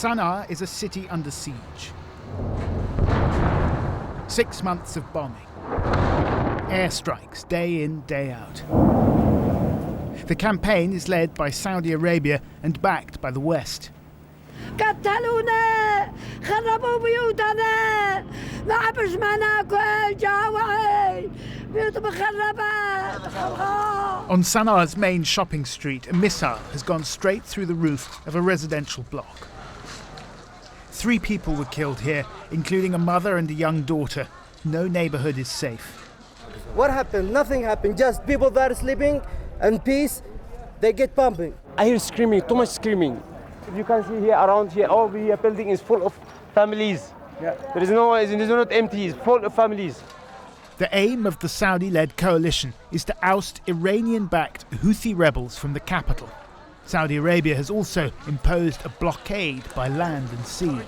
Sana'a is a city under siege. 6 months of bombing. Airstrikes day in, day out. The campaign is led by Saudi Arabia and backed by the West. قتلونا خربوا بيوتنا ما عبش ما ناكل جاوعين بيوت مخربة. On Sana'a's main shopping street, a missile has gone straight through the roof of a residential block. 3 people were killed here, including a mother and a young daughter. No neighborhood is safe. What happened? Nothing happened. Just people that are sleeping in peace, they get pumping. I hear screaming, too much screaming. If you can see here, around here, all the building is full of families. Yeah. There is not empty, it's full of families. The aim of the Saudi-led coalition is to oust Iranian-backed Houthi rebels from the capital. Saudi Arabia has also imposed a blockade by land and sea.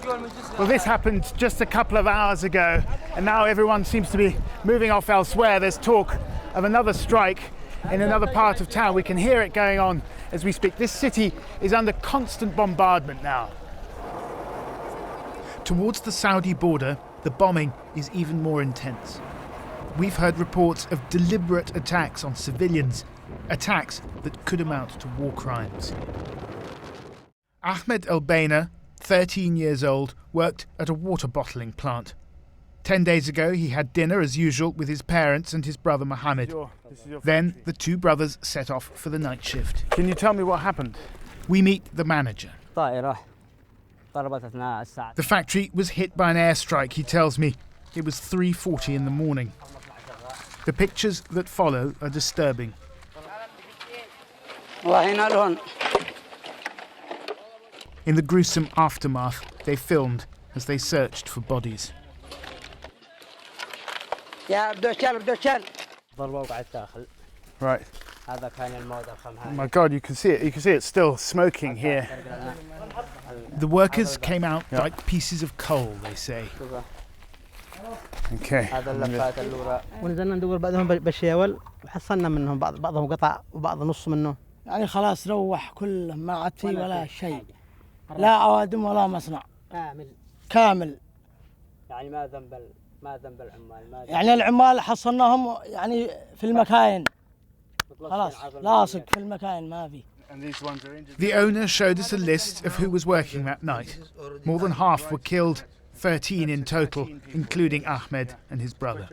Well, this happened just a couple of hours ago, and now everyone seems to be moving off elsewhere. There's talk of another strike in another part of town. We can hear it going on as we speak. This city is under constant bombardment now. Towards the Saudi border, the bombing is even more intense. We've heard reports of deliberate attacks on civilians, attacks that could amount to war crimes. Ahmed El-Baina, 13 years old, worked at a water bottling plant. 10 days ago, he had dinner as usual with his parents and his brother Mohammed. Then the 2 brothers set off for the night shift. Can you tell me what happened? We meet the manager. The factory was hit by an airstrike, he tells me. It was 3:40 in the morning. The pictures that follow are disturbing. In the gruesome aftermath, they filmed as they searched for bodies. Right. Oh my God, you can see it. You can see it's still smoking here. The workers came out like pieces of coal, they say. Okay. ونزلنا ندور بعضهم بالشيول وحصلنا منهم بعضهم قطع وبعض نص منه. يعني خلاص روح كله ما عاد فيه ولا شيء. لا أوادم ولا مصنع. كامل. يعني ما ذنب العمال يعني العمال حصلناهم يعني في المكاين. خلاص لاصق في المكاين ما في. The owner showed us a list of who was working that night. More than half were killed, 13 in total, including Ahmed and his brother.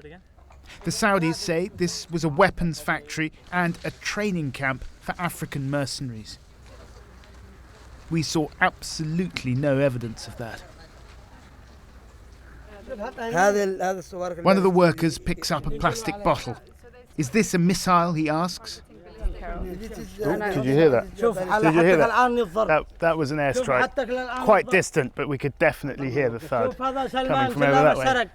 The Saudis say this was a weapons factory and a training camp for African mercenaries. We saw absolutely no evidence of that. One of the workers picks up a plastic bottle. Is this a missile, he asks? Did you hear that? Did you hear that? That was an airstrike. Quite distant, but we could definitely hear the thud coming from over that way.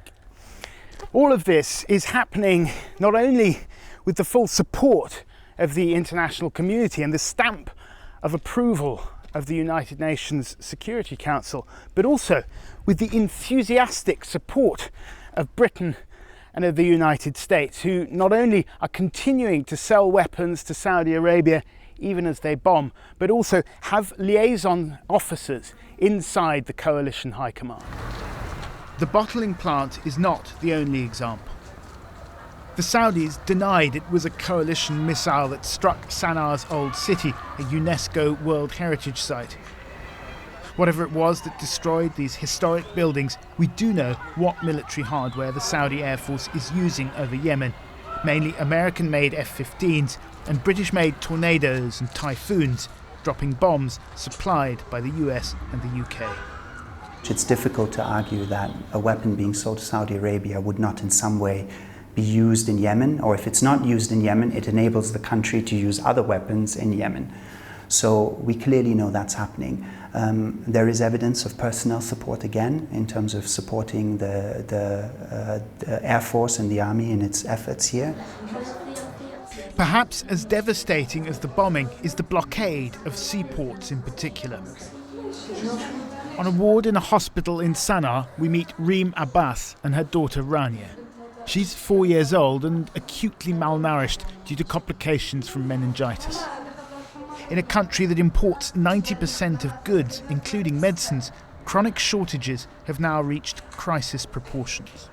All of this is happening not only with the full support of the international community and the stamp of approval of the United Nations Security Council, but also with the enthusiastic support of Britain and of the United States, who not only are continuing to sell weapons to Saudi Arabia even as they bomb, but also have liaison officers inside the coalition high command. The bottling plant is not the only example. The Saudis denied it was a coalition missile that struck Sana'a's old city, a UNESCO World Heritage Site. Whatever it was that destroyed these historic buildings, we do know what military hardware the Saudi Air Force is using over Yemen, mainly American-made F-15s and British-made Tornadoes and Typhoons, dropping bombs supplied by the US and the UK. It's difficult to argue that a weapon being sold to Saudi Arabia would not in some way be used in Yemen, or if it's not used in Yemen, it enables the country to use other weapons in Yemen. So we clearly know that's happening. There is evidence of personnel support again in terms of supporting the Air Force and the Army in its efforts here. Perhaps as devastating as the bombing is the blockade of seaports in particular. On a ward in a hospital in Sana'a, we meet Reem Abbas and her daughter Rania. She's 4 years old and acutely malnourished due to complications from meningitis. In a country that imports 90% of goods, including medicines, chronic shortages have now reached crisis proportions.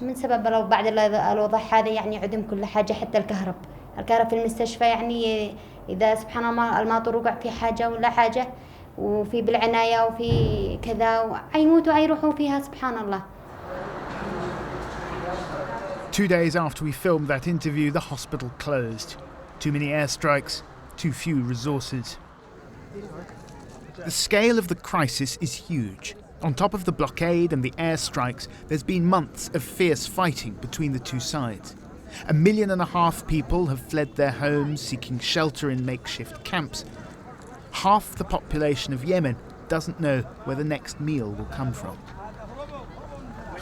من سبب لو بعد الوضع هذا يعني عدم كل حاجة حتى الكهرب في المستشفى يعني إذا سبحان الله الماطور وقع في حاجة ولا حاجة وفي بالعناية وفي كذا يموتوا يروحوا فيها سبحان الله. 2 days after we filmed that interview, the hospital closed. Too many airstrikes, too few resources. The scale of the crisis is huge. On top of the blockade and the airstrikes, there's been months of fierce fighting between the two sides. 1.5 million people have fled their homes, seeking shelter in makeshift camps. Half the population of Yemen doesn't know where the next meal will come from.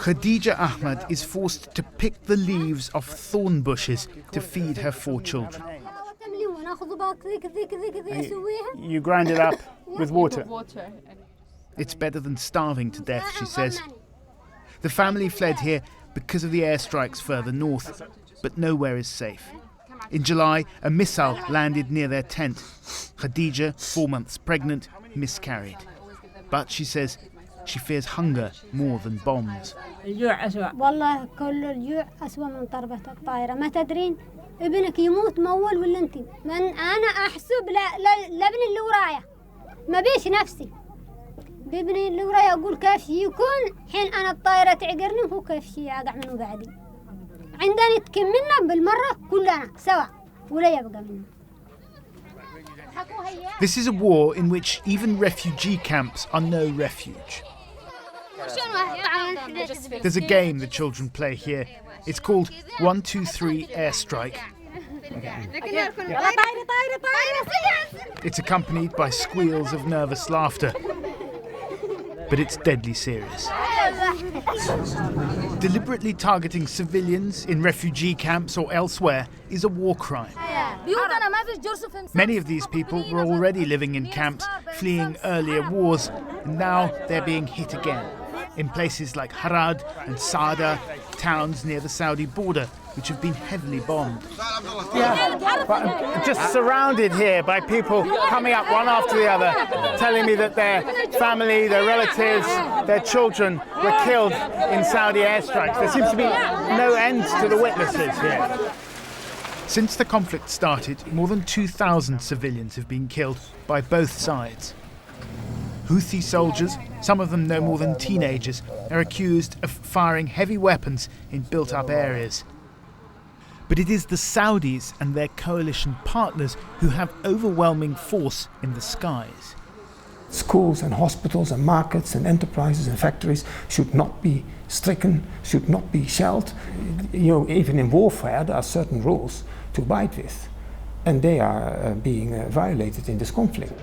Khadija Ahmad is forced to pick the leaves off thorn bushes to feed her 4 children. You grind it up with water? It's better than starving to death, she says. The family fled here because of the airstrikes further north, but nowhere is safe. In July, a missile landed near their tent. Khadija, 4 months pregnant, miscarried. But she says she fears hunger more than bombs. والله كل الجوع أسوأ من ضربة الطائرة ما تدرين ابنك يموت مول ولا انت من أنا أحسب لابني اللي ورايا ما بيش نفسي بابني اللي ورايا أقول كيف يكون حين أنا الطائرة تعقرني وهو كيف يقع منه بعدي عندنا تكملنا بالمرة كلنا سوا ولا يبقى منه. This is a war in which even refugee camps are no refuge. There's a game the children play here. It's called 1, 2, 3 airstrike. It's accompanied by squeals of nervous laughter. But it's deadly serious. Deliberately targeting civilians in refugee camps or elsewhere is a war crime. Many of these people were already living in camps, fleeing earlier wars, and now they're being hit again. In places like Harad and Saada, towns near the Saudi border, which have been heavily bombed. But I'm just surrounded here by people coming up one after the other, telling me that their family, their relatives, their children were killed in Saudi airstrikes. There seems to be no end to the witnesses here. Since the conflict started, more than 2,000 civilians have been killed by both sides. Houthi soldiers, some of them no more than teenagers, are accused of firing heavy weapons in built-up areas. But it is the Saudis and their coalition partners who have overwhelming force in the skies. Schools and hospitals and markets and enterprises and factories should not be stricken, should not be shelled. Even in warfare there are certain rules to abide with, and they are being violated in this conflict.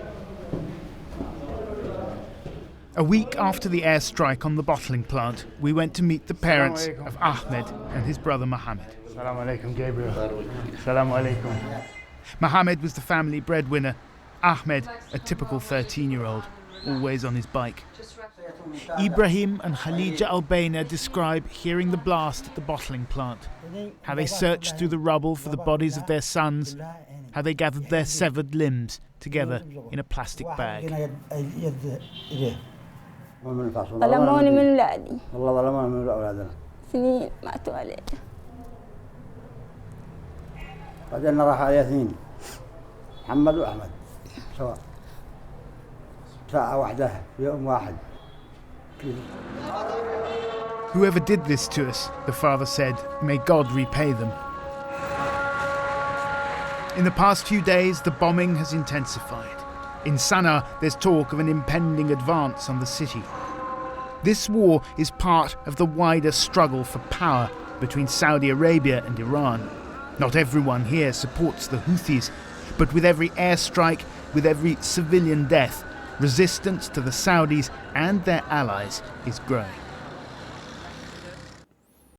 A week after the airstrike on the bottling plant, we went to meet the parents of Ahmed and his brother Mohammed. Assalamu alaikum, Gabriel. Assalamu alaikum. Mohammed was the family breadwinner. Ahmed, a typical 13-year-old, always on his bike. Ibrahim and Khalija Albaina describe hearing the blast at the bottling plant, how they searched through the rubble for the bodies of their sons, how they gathered their severed limbs together in a plastic bag. ظلموني من ولادي والله ظلموني من أولادنا سنين ماتوا عليه بعدين راح على اثنين محمد وأحمد سواء ساعة واحدة في يوم واحد. Whoever did this to us, the father said, may God repay them. In the past few days, the bombing has intensified. In Sana'a, there's talk of an impending advance on the city. This war is part of the wider struggle for power between Saudi Arabia and Iran. Not everyone here supports the Houthis, but with every airstrike, with every civilian death, resistance to the Saudis and their allies is growing.